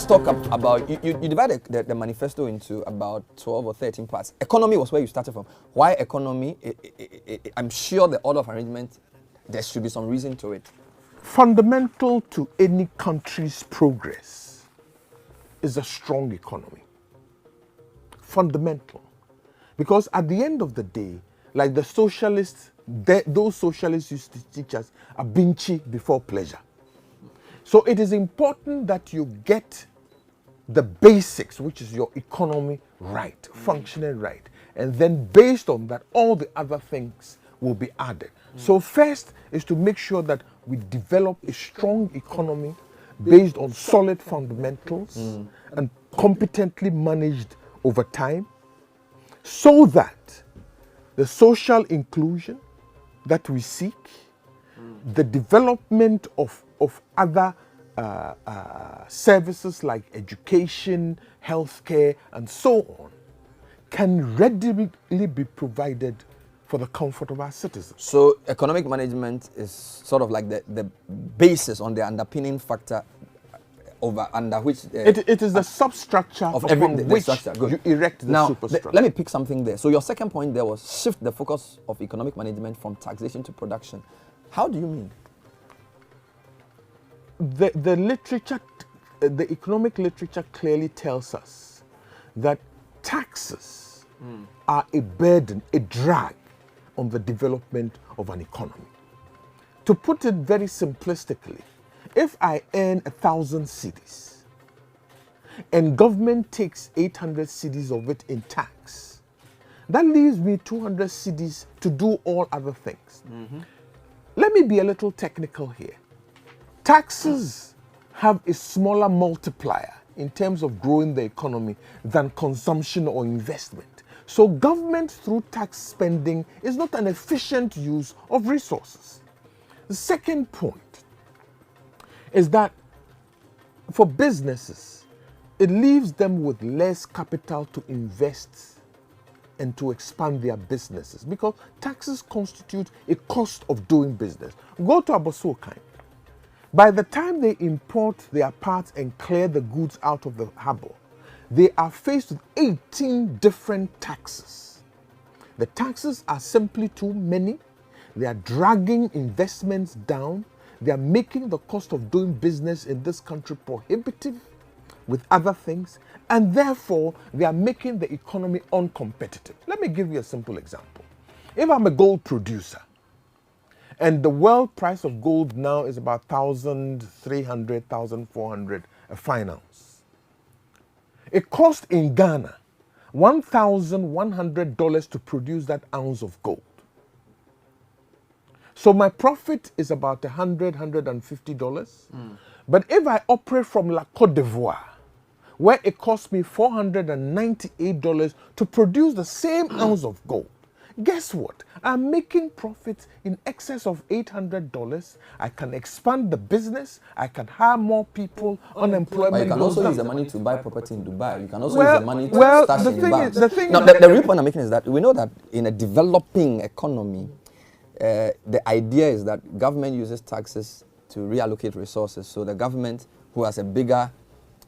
let's talk about, you divided the manifesto into about 12 or 13 parts. Economy was where you started from. Why economy? I'm sure the order of arrangement, there should be some reason to it. Fundamental to any country's progress is a strong economy. Fundamental. Because at the end of the day, like the socialists, those socialists used to teach us, abinchi before pleasure. So it is important that you get the basics, which is your economy, right, functioning right. And then based on that, all the other things will be added. So first is to make sure that we develop a strong economy based on solid fundamentals and competently managed over time, so that the social inclusion that we seek, the development of other services like education, healthcare, and so on, can readily be provided for the comfort of our citizens. So economic management is sort of like the basis on the underpinning factor under which... it is the substructure of upon which you erect the superstructure. Let me pick something there. So your second point there was shift the focus of economic management from taxation to production. How do you mean? The literature, the economic literature clearly tells us that taxes are a burden, a drag on the development of an economy. To put it very simplistically, if I earn 1,000 cedis and government takes 800 cedis of it in tax, that leaves me 200 cedis to do all other things. Let me be a little technical here. Taxes have a smaller multiplier in terms of growing the economy than consumption or investment. So government through tax spending is not an efficient use of resources. The second point is that for businesses, it leaves them with less capital to invest and to expand their businesses, because taxes constitute a cost of doing business. Go to Abosokai. By the time they import their parts and clear the goods out of the harbor, they are faced with 18 different taxes. The taxes are simply too many. They are dragging investments down. They are making the cost of doing business in this country prohibitive with other things, and therefore they are making the economy uncompetitive. Let me give you a simple example. If I'm a gold producer, and the world price of gold now is about 1,300, 1,400 a fine ounce. It cost in Ghana $1,100 to produce that ounce of gold. So my profit is about $100, $150. But if I operate from La Côte d'Ivoire, where it cost me $498 to produce the same ounce of gold, guess what? I'm making profits in excess of $800. I can expand the business. I can hire more people. Unemployment. But you can also use the money to buy property in Dubai. You can also use the money to stash in banks. The real point I'm making is that we know that in a developing economy, the idea is that government uses taxes to reallocate resources. So the government, who has a bigger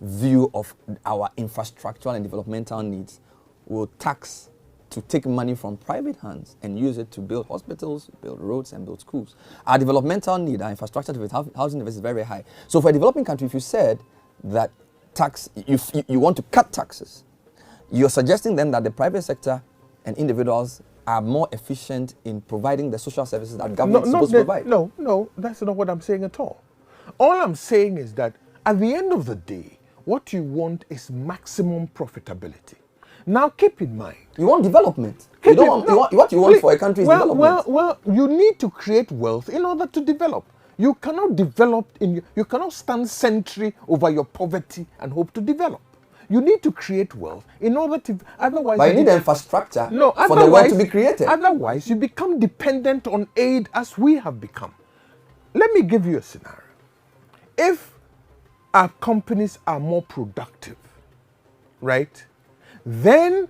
view of our infrastructural and developmental needs, will tax to take money from private hands and use it to build hospitals, build roads, and build schools. Our developmental need, our infrastructure housing is very, very high. So for a developing country, if you said that you want to cut taxes, you're suggesting then that the private sector and individuals are more efficient in providing the social services that government is supposed to provide. No, that's not what I'm saying at all. All I'm saying is that at the end of the day, what you want is maximum profitability. Now, keep in mind, you want development. What you want for a country is development. Well, you need to create wealth in order to develop. You cannot develop you cannot stand sentry over your poverty and hope to develop. You need to create wealth in order to, otherwise. But you need infrastructure for the wealth to be created. Otherwise, you become dependent on aid, as we have become. Let me give you a scenario. If our companies are more productive, right? Then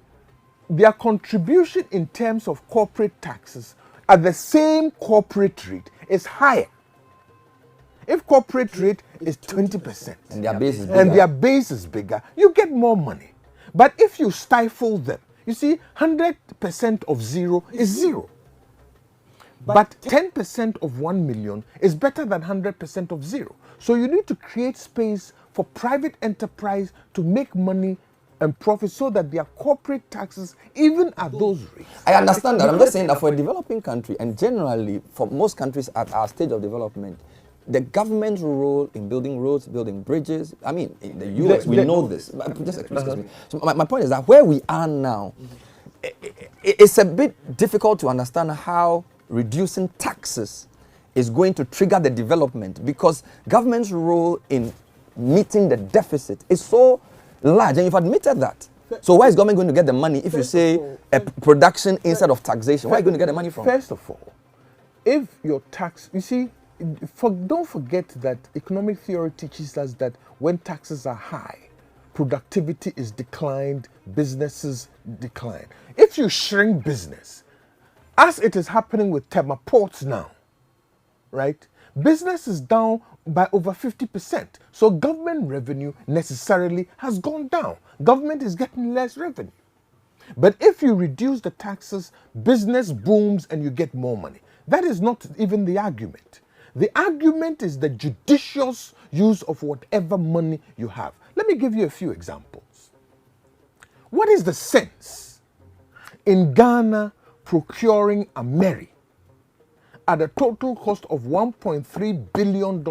their contribution in terms of corporate taxes at the same corporate rate is higher. If corporate rate is 20% and their base is bigger, you get more money. But if you stifle them, you see, 100% of zero is zero. But 10% of 1 million is better than 100% of zero. So you need to create space for private enterprise to make money and profit so that their corporate taxes, even at those rates. I understand that. I'm just saying that for a developing country, and generally for most countries at our stage of development, the government's role in building roads, building bridges, I mean, in the US, we know this. Just excuse me. So my point is that where we are now, it's a bit difficult to understand how reducing taxes is going to trigger the development, because government's role in meeting the deficit is so large, and you've admitted that. So where is government going to get the money if you say a production instead of taxation? Where are you going to get the money from? First of all, if your tax, you see, don't forget that economic theory teaches us that when taxes are high, productivity is declined, businesses decline. If you shrink business, as it is happening with Tema Ports now, right? Business is down by over 50%. So government revenue necessarily has gone down. Government is getting less revenue. But if you reduce the taxes, business booms and you get more money. That is not even the argument. The argument is the judicious use of whatever money you have. Let me give you a few examples. What is the sense in Ghana procuring a Mary at a total cost of $1.3 billion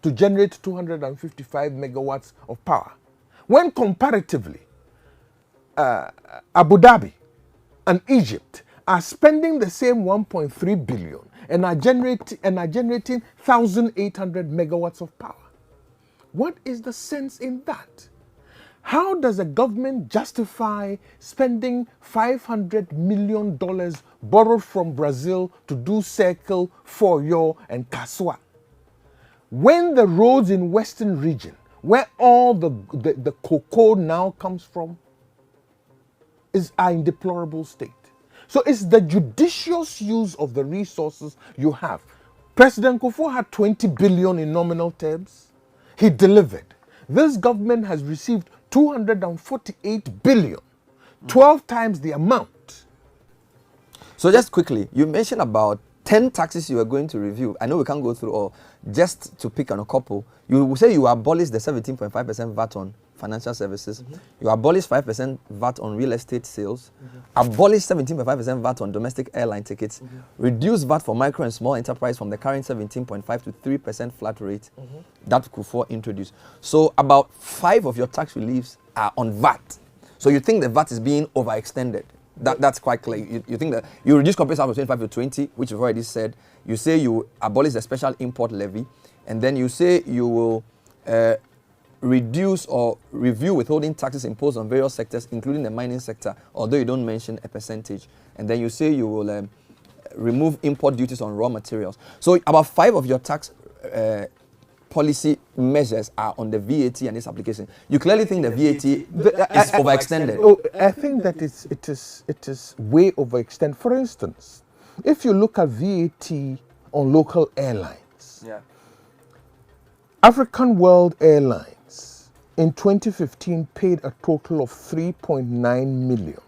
to generate 255 megawatts of power, when comparatively Abu Dhabi and Egypt are spending the same 1.3 billion and are generating 1,800 megawatts of power? What is the sense in that? How does a government justify spending $500 million borrowed from Brazil to do Circle, Foyo, and Kaswa, when the roads in Western region, where all the cocoa now comes from, are in deplorable state? So it's the judicious use of the resources you have. President Kufuor had 20 billion in nominal terms. He delivered. This government has received 248 billion, 12 times the amount. So just quickly, you mentioned about 10 taxes you are going to review. I know we can't go through all. Just to pick on a couple, you say you abolish the 17.5% VAT on financial services. You abolish 5% VAT on real estate sales. Abolish 17.5% VAT on domestic airline tickets. Reduce VAT for micro and small enterprise from the current 17.5 to 3% flat rate that Kufuor introduced. So about 5 of your tax reliefs are on VAT. So you think the VAT is being overextended. That's quite clear. You think that you reduce corporate tax from 25 to 20, which you've already said. You say you abolish the special import levy, and then you say you will reduce or review withholding taxes imposed on various sectors, including the mining sector, although you don't mention a percentage. And then you say you will remove import duties on raw materials. So about 5 of your tax policy measures are on the VAT and its application. You clearly think the VAT is overextended. Oh, I think that it is way overextended. For instance, if you look at VAT on local airlines, African World Airlines in 2015 paid a total of 3.9 million,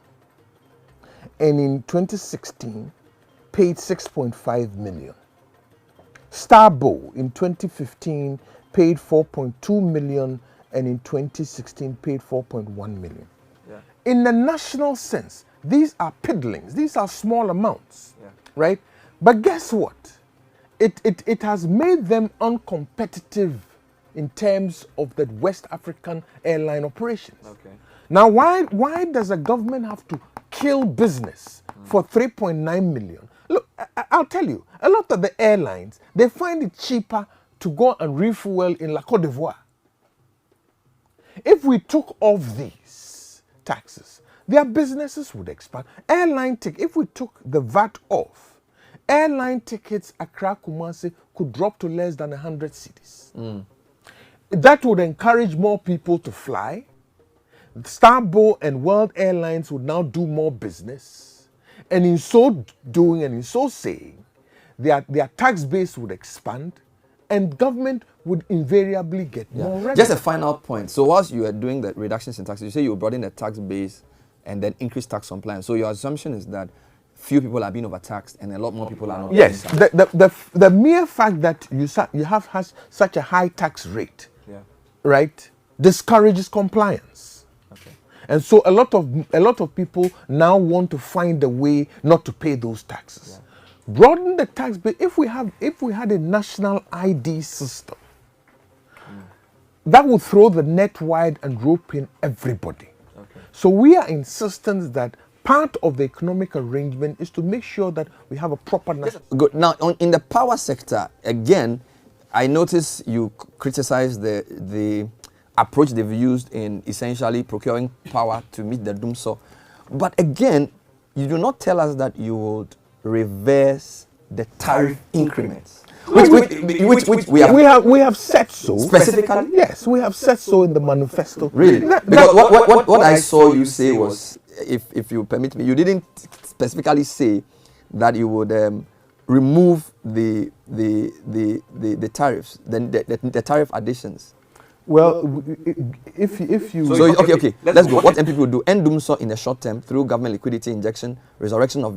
and in 2016 paid 6.5 million. Starbow in 2015 paid 4.2 million, and in 2016 paid 4.1 million. In the national sense, these are piddlings, these are small amounts, right? But guess what? It has made them uncompetitive in terms of the West African airline operations. Now, why does a government have to kill business for 3.9 million? Look, I'll tell you, a lot of the airlines, they find it cheaper to go and refuel in La Côte d'Ivoire. If we took off these taxes, their businesses would expand. If we took the VAT off, airline tickets Accra Kumasi could drop to less than 100 cities. That would encourage more people to fly. Starbow and World Airlines would now do more business. And in so doing and in so saying, their tax base would expand and government would invariably get more revenue. Just a final point. So whilst you are doing the reductions in taxes, you say you brought in the tax base and then increase tax compliance. So your assumption is that few people are being overtaxed and a lot more people are not. Yes, the mere fact that you have such a high tax rate, right, discourages compliance. Okay. And so a lot of people now want to find a way not to pay those taxes. Broaden the tax base. If we had a national ID system, that would throw the net wide and rope in everybody. Okay. So we are insistent that part of the economic arrangement is to make sure that we have a proper national. Good. Now, in the power sector, again, I notice you criticize the approach they've used in essentially procuring power to meet the doomsaw. But again, you do not tell us that you would reverse the tariff increments. Which we have said so. Specifically? Yes, we have said so in the manifesto. Really? Because what I saw you say was, if you permit me, you didn't specifically say that you would remove the tariffs, then the tariff additions. Well, if you... So, okay, let's go. What NPP would do, end doomsaw in the short term through government liquidity injection, resurrection of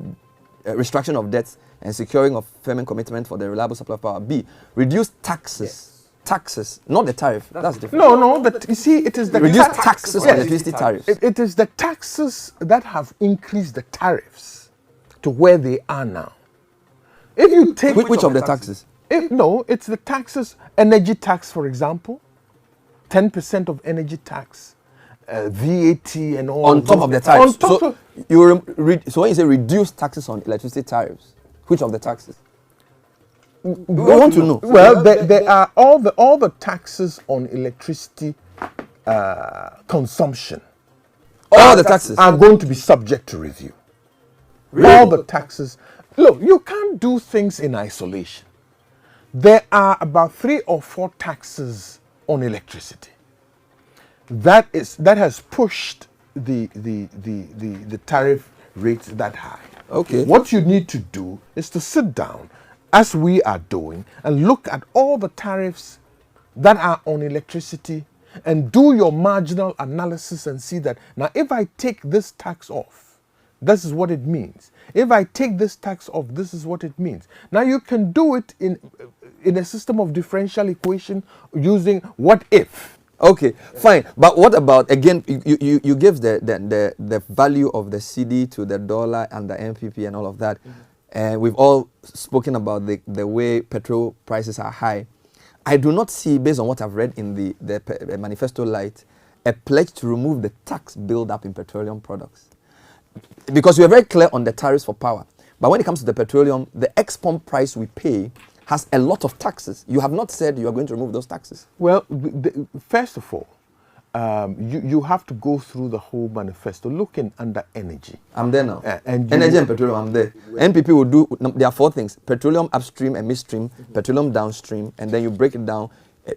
restructuring of debts, and securing of firming commitment for the reliable supply of power. B, reduce taxes. Yes. Taxes, not the tariff. That's different. No, but you see, it is the... Reduce taxes on electricity tariffs. It is the taxes that have increased the tariffs to where they are now. If you take... Which of the taxes? It's the taxes, energy tax, for example, 10% of energy tax, VAT and all. On top of the tariffs. So when you say reduce taxes on electricity tariffs, which of the taxes? We want to know. Well, there are all the taxes on electricity consumption. All the taxes are going to be subject to review. Really? All the taxes. Look, you can't do things in isolation. There are about 3 or 4 taxes on electricity. That has pushed the tariff rates that high. Okay. What you need to do is to sit down, as we are doing, and look at all the tariffs that are on electricity and do your marginal analysis and see that, now if I take this tax off, this is what it means. If I take this tax off, this is what it means. Now you can do it in a system of differential equation using what if. Okay, fine. But what about, again, you give the value of the cedi to the dollar and the NPP and all of that. And we've all spoken about the way petrol prices are high. I do not see, based on what I've read in the Manifesto Light, a pledge to remove the tax build-up in petroleum products. Because we are very clear on the tariffs for power. But when it comes to the petroleum, the ex-pump price we pay has a lot of taxes. You have not said you are going to remove those taxes. Well, first of all, you have to go through the whole manifesto, looking under energy. I'm there now. Energy and petroleum, I'm there. NPP will do, there are 4 things: petroleum upstream and midstream, petroleum downstream, and then you break it down,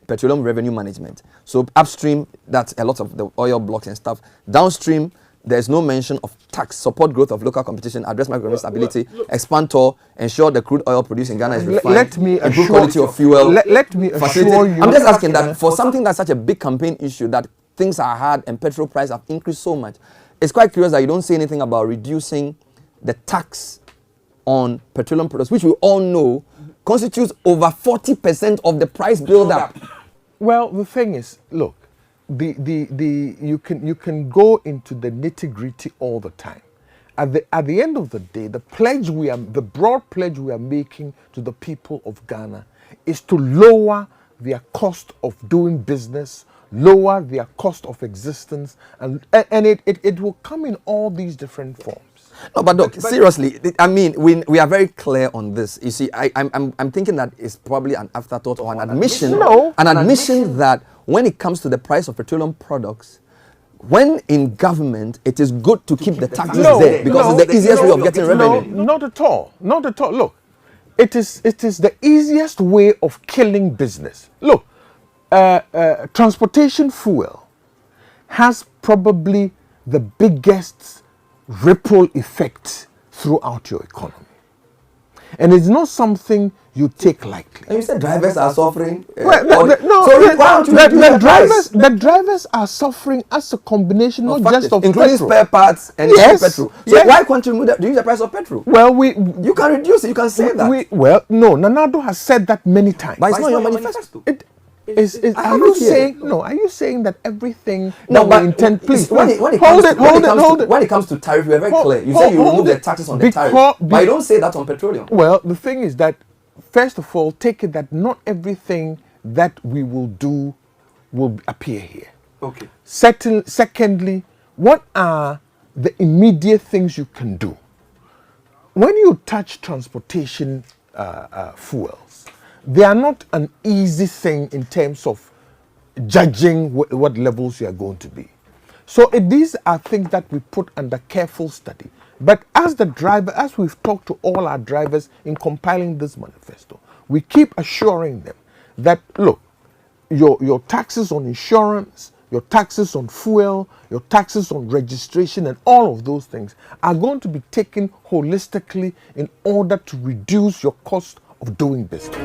petroleum revenue management. So upstream, that's a lot of the oil blocks and stuff. Downstream, there's no mention of tax, support growth of local competition, address macroeconomic stability, expand toll, ensure the crude oil produced in Ghana is refined, improve quality of fuel. Let me assure you. I'm just asking that for something that's such a big campaign issue, that things are hard and petrol price have increased so much, it's quite curious that you don't say anything about reducing the tax on petroleum products, which we all know constitutes over 40% of the price build-up. Well, the thing is, look, you can go into the nitty-gritty all the time. At the end of the day, the broad pledge we are making to the people of Ghana is to lower their cost of doing business, lower their cost of existence, and it will come in all these different forms. No, but Doc, seriously, I mean, we are very clear on this. You see, I'm thinking that it's probably an afterthought or an admission. No. An admission that when it comes to the price of petroleum products, when in government, it is good to keep the taxes there because it's the easiest way of getting revenue. No, not at all. Not at all. Look, it is the easiest way of killing business. Look, transportation fuel has probably the biggest ripple effect throughout your economy. And it's not something you take lightly. And you said drivers are suffering. The drivers are suffering as a combination, not just of including petrol. Spare parts and petrol. So why can't you reduce the price of petrol? Well, you can reduce it. You can say that. No, Nanado has said that many times. But it's not your manifesto. Are you saying that everything that we intend? Please, when it comes to tariff, you're very clear. You say you remove the taxes on the tariff, but you don't say that on petroleum. Well, the thing is that, first of all, take it that not everything that we will do will appear here. Okay. Secondly, what are the immediate things you can do? When you touch transportation fuels, they are not an easy thing in terms of judging what levels you are going to be. So these are things that we put under careful study. But as we've talked to all our drivers in compiling this manifesto, we keep assuring them that, look, your taxes on insurance, your taxes on fuel, your taxes on registration, and all of those things are going to be taken holistically in order to reduce your cost of doing business.